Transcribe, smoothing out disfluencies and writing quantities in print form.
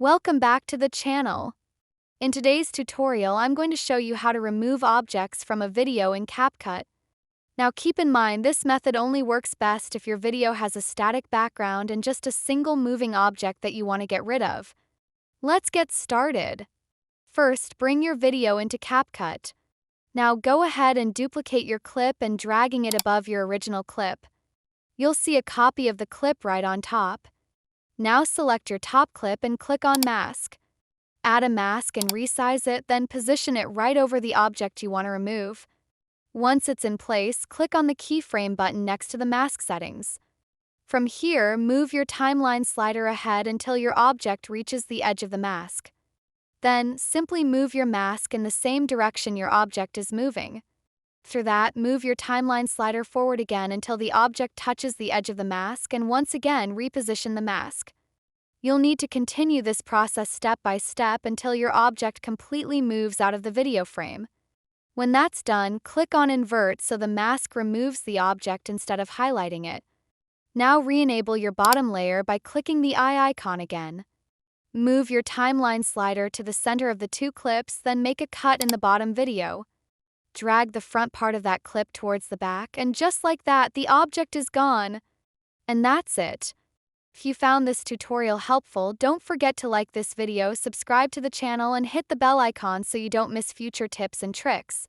Welcome back to the channel. In today's tutorial, I'm going to show you how to remove objects from a video in CapCut. Now keep in mind, this method only works best if your video has a static background and just a single moving object that you want to get rid of. Let's get started. First, bring your video into CapCut. Now go ahead and duplicate your clip and dragging it above your original clip. You'll see a copy of the clip right on top. Now select your top clip and click on Mask. Add a mask and resize it, then position it right over the object you want to remove. Once it's in place, click on the keyframe button next to the mask settings. From here, move your timeline slider ahead until your object reaches the edge of the mask. Then, simply move your mask in the same direction your object is moving. After that, move your timeline slider forward again until the object touches the edge of the mask, and once again reposition the mask. You'll need to continue this process step by step until your object completely moves out of the video frame. When that's done, click on Invert so the mask removes the object instead of highlighting it. Now re-enable your bottom layer by clicking the eye icon again. Move your timeline slider to the center of the two clips, then make a cut in the bottom video. Drag the front part of that clip towards the back, and just like that, the object is gone. And that's it. If you found this tutorial helpful, don't forget to like this video, subscribe to the channel, and hit the bell icon so you don't miss future tips and tricks.